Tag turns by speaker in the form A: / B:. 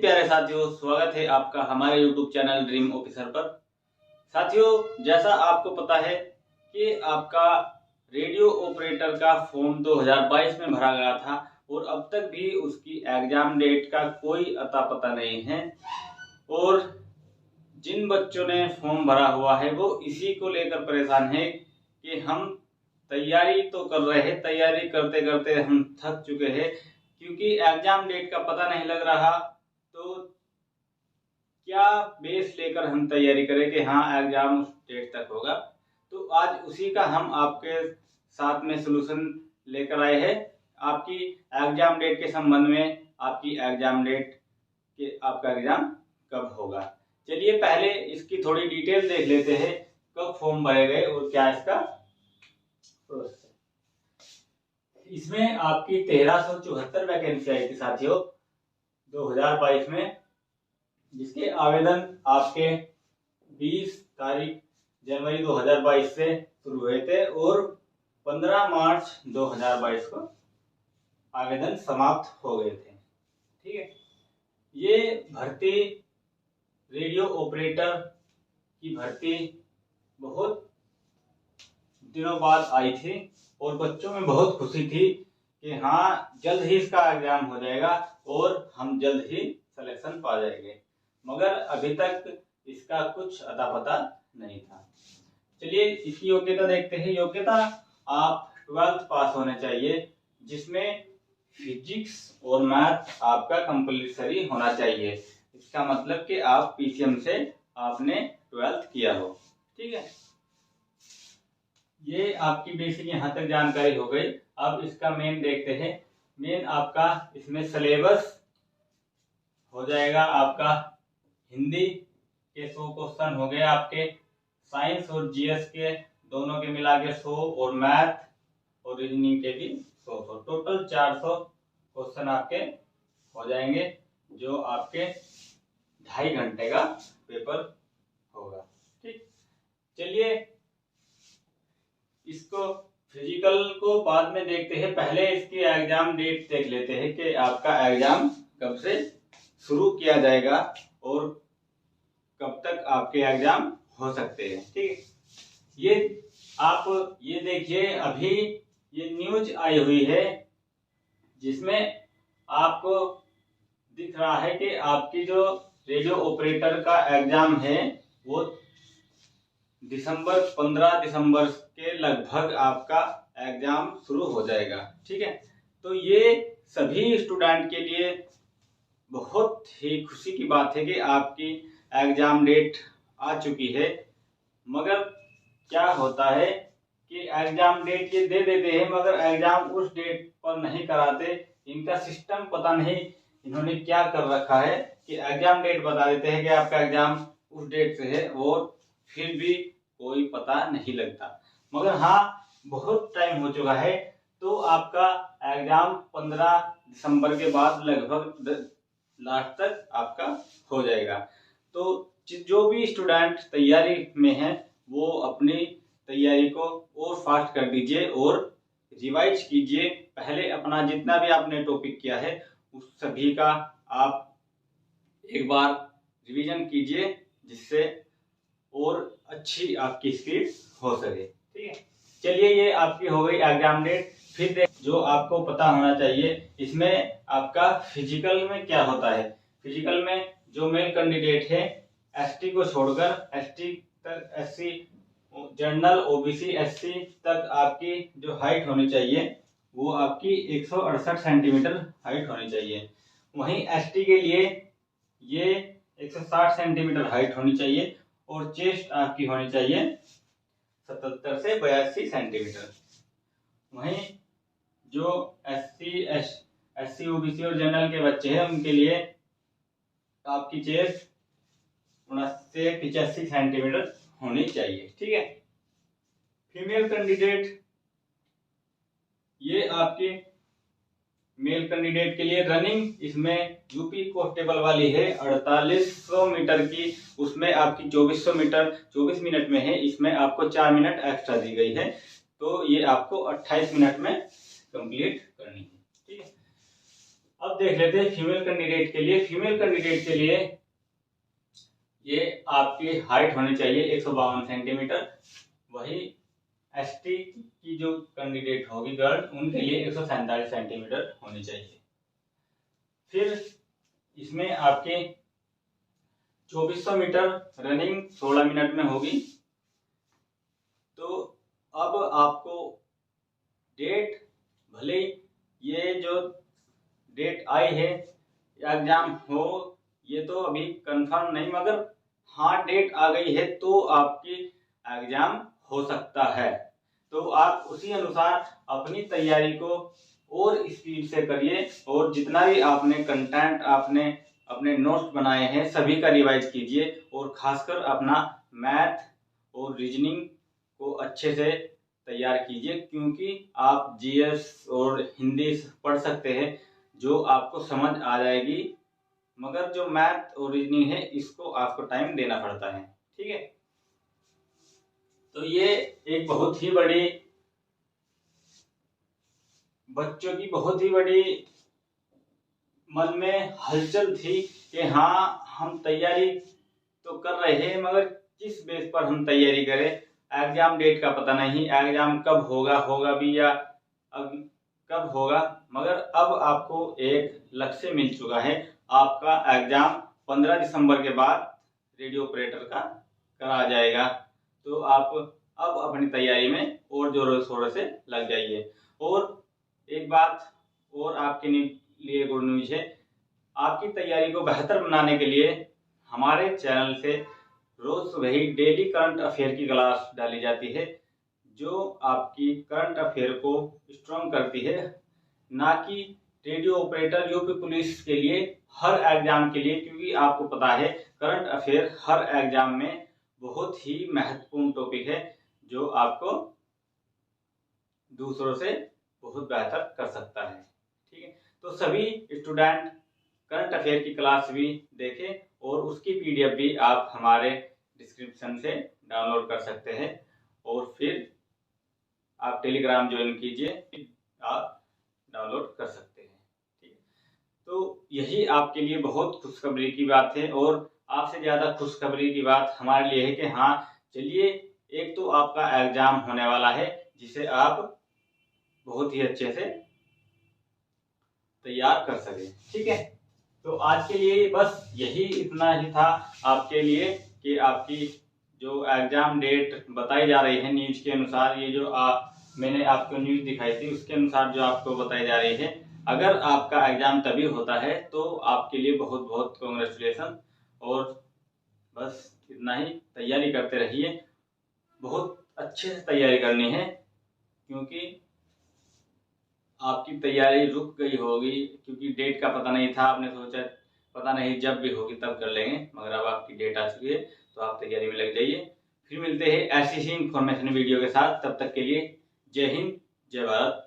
A: प्यारे साथियों, स्वागत है आपका हमारे YouTube चैनल ड्रीम ऑफिसर पर। साथियों, जैसा आपको पता है कि आपका रेडियो ऑपरेटर का फॉर्म 2022 में भरा गया था और अब तक भी उसकी एग्जाम डेट का कोई अता पता नहीं है। और जिन बच्चों ने फॉर्म भरा हुआ है वो इसी को लेकर परेशान है कि हम तैयारी तो कर रहे हैं, तैयारी करते करते हम थक चुके हैं क्योंकि एग्जाम डेट का पता नहीं लग रहा। तो क्या बेस लेकर हम तैयारी करें कि हाँ एग्जाम उस डेट तक होगा। तो आज उसी का हम आपके साथ में सलूशन लेकर आए हैं। आपकी एग्जाम डेट के संबंध में, आपकी एग्जाम डेट के आपका एग्जाम कब होगा। चलिए पहले इसकी थोड़ी डिटेल देख लेते हैं, कब फॉर्म भरे गए और क्या इसका प्रोसेस है। इसमें आपकी 1374 वैकेंसी आई थी साथियों 2022 में, जिसके आवेदन आपके 20 तारीख जनवरी 2022 से शुरू हुए थे और 15 मार्च 2022 को आवेदन समाप्त हो गए थे। ठीक है, ये भर्ती रेडियो ऑपरेटर की भर्ती बहुत दिनों बाद आई थी और बच्चों में बहुत खुशी थी कि हाँ जल्द ही इसका एग्जाम हो जाएगा और हम जल्द ही सिलेक्शन पा जाएंगे, मगर अभी तक इसका कुछ अता पता नहीं था। चलिए इसकी योग्यता देखते हैं। योग्यता आप 12th पास होने चाहिए, जिसमें फिजिक्स और मैथ आपका कंपल्सरी होना चाहिए। इसका मतलब कि आप पीसीएम से आपने 12th किया हो। ठीक है, ये आपकी बेसिक यहाँ तक जानकारी हो गई। अब इसका मेन देखते हैं। मेन आपका इसमें सिलेबस हो जाएगा आपका हिंदी के 100 क्वेश्चन हो गए, आपके साइंस और जीएस के दोनों के मिला के 100 और मैथ और रीजनिंग के भी 100। टोटल 400 क्वेश्चन आपके हो जाएंगे, जो आपके 2.5 घंटे का पेपर होगा। ठीक, चलिए इसको फिजिकल को बाद में देखते हैं, पहले इसकी एग्जाम डेट देख लेते हैं कि आपका एग्जाम कब से शुरू किया जाएगा और कब तक आपके एग्जाम हो सकते हैं। ठीक है, ये आप ये देखिए, अभी ये न्यूज आई हुई है जिसमें आपको दिख रहा है कि आपकी जो रेडियो ऑपरेटर का एग्जाम है वो 15 दिसंबर के लगभग आपका एग्जाम शुरू हो जाएगा। ठीक है, तो ये सभी स्टूडेंट के लिए बहुत ही खुशी की बात है कि आपकी एग्जाम डेट आ चुकी है। मगर क्या होता है कि एग्जाम डेट ये दे देते हैं मगर एग्जाम उस डेट पर नहीं कराते। इनका सिस्टम पता नहीं इन्होंने क्या कर रखा है कि एग्जाम डेट बता देते हैं कि आपका एग्जाम उस डेट से है और फिर भी कोई पता नहीं लगता। मगर हाँ, बहुत टाइम हो चुका है, तो आपका एग्जाम 15 दिसंबर के बाद लगभग लास्ट तक आपका हो जाएगा। तो जो भी स्टूडेंट तैयारी में है वो अपनी तैयारी को और फास्ट कर दीजिए और रिवाइज कीजिए। पहले अपना जितना भी आपने टॉपिक किया है उस सभी का आप एक बार रिवीजन कीजिए, जिससे और अच्छी आपकी स्पीड हो सके। ठीक है, चलिए ये आपकी हो गई एग्जाम डेट। फिर जो आपको पता होना चाहिए, इसमें आपका फिजिकल में क्या होता है। फिजिकल में जो मेल कैंडिडेट है एसटी को छोड़कर, एसटी तक, एससी जनरल, ओबीसी, एससी तक आपकी जो हाइट होनी चाहिए वो आपकी 168 सेंटीमीटर हाइट होनी चाहिए। वहीं एसटी के लिए ये 160 सेंटीमीटर हाइट होनी चाहिए और चेस्ट आपकी होनी चाहिए 77 से 82 सेंटीमीटर। वहीं जो एससी ओबीसी और जनरल के बच्चे हैं उनके लिए आपकी चेस्ट 79 से 85 सेंटीमीटर होनी चाहिए। ठीक है, फीमेल कैंडिडेट, ये आपके मेल कैंडिडेट के लिए रनिंग इसमें यूपी कांस्टेबल वाली है 4800 मीटर की, उसमें आपकी 24 मिनट में है। इसमें आपको 4 मिनट एक्स्ट्रा दी गई है, तो ये आपको 28 मिनट में कंप्लीट करनी है। ठीक है, अब देख लेते हैं फीमेल कैंडिडेट के लिए। फीमेल कैंडिडेट के लिए ये आपकी हाइट होनी चाहिए 152 सेंटीमीटर। वही एसटी की जो कैंडिडेट होगी गर्ल, उनके लिए 147 सेंटीमीटर होनी चाहिए। फिर इसमें आपके 2400 मीटर रनिंग 16 मिनट में होगी। तो अब आपको डेट, भले ये जो डेट आई है एग्जाम हो, ये तो अभी कंफर्म नहीं, मगर हाँ डेट आ गई है तो आपकी एग्जाम हो सकता है। तो आप उसी अनुसार अपनी तैयारी को और स्पीड से करिए, और जितना भी आपने कंटेंट, आपने अपने नोट्स बनाए हैं सभी का रिवाइज कीजिए, और खासकर अपना मैथ और रीजनिंग को अच्छे से तैयार कीजिए, क्योंकि आप जीएस और हिंदी पढ़ सकते हैं जो आपको समझ आ जाएगी, मगर जो मैथ और रीजनिंग है इसको आपको टाइम देना पड़ता है। ठीक है, तो ये एक बहुत ही बड़ी, बच्चों की बहुत ही बड़ी मन में हलचल थी कि हाँ हम तैयारी तो कर रहे हैं, मगर किस बेस पर हम तैयारी करें, एग्जाम डेट का पता नहीं, एग्जाम कब होगा भी या कब होगा। मगर अब आपको एक लक्ष्य मिल चुका है, आपका एग्जाम 15 दिसंबर के बाद रेडियो ऑपरेटर का करा जाएगा। तो आप अब अपनी तैयारी में और जोरों शोरों से लग जाइए। और एक बात और आपके लिए गुड न्यूज है, आपकी तैयारी को बेहतर बनाने के लिए हमारे चैनल से रोज सुबह ही डेली करंट अफेयर की क्लास डाली जाती है, जो आपकी करंट अफेयर को स्ट्रॉन्ग करती है। ना कि रेडियो ऑपरेटर यूपी पुलिस के लिए, हर एग्जाम के लिए, क्योंकि आपको पता है करंट अफेयर हर एग्जाम में बहुत ही महत्वपूर्ण टॉपिक है, जो आपको दूसरों से बहुत बेहतर कर सकता है। ठीक है, तो सभी स्टूडेंट करंट अफेयर की क्लास भी देखें, और उसकी पीडीएफ भी आप हमारे डिस्क्रिप्शन से डाउनलोड कर सकते हैं, और फिर आप टेलीग्राम ज्वाइन कीजिए, आप डाउनलोड कर सकते हैं। ठीक है, तो यही आपके लिए बहुत खुशखबरी की बात है, और आपसे ज़्यादा खुशखबरी की बात हमारे लिए है कि हाँ चलिए, एक तो आपका एग्जाम होने वाला है जिसे आप बहुत ही अच्छे से तैयार कर सके। ठीक है, तो आज के लिए बस यही इतना ही था आपके लिए, कि आपकी जो एग्जाम डेट बताई जा रही है न्यूज के अनुसार, ये जो मैंने आपको न्यूज दिखाई थी उसके अनुसार जो आपको बताई जा रही है, अगर आपका एग्जाम तभी होता है तो आपके लिए बहुत बहुत कांग्रेचुलेशन। और बस इतना ही, तैयारी करते रहिए, बहुत अच्छे से तैयारी करनी है, क्योंकि आपकी तैयारी रुक गई होगी क्योंकि डेट का पता नहीं था, आपने सोचा पता नहीं जब भी होगी तब कर लेंगे, मगर अब आपकी डेट आ चुकी है तो आप तैयारी में लग जाइए। फिर मिलते हैं ऐसी ही इंफॉर्मेशन वीडियो के साथ, तब तक के लिए जय हिंद, जय भारत।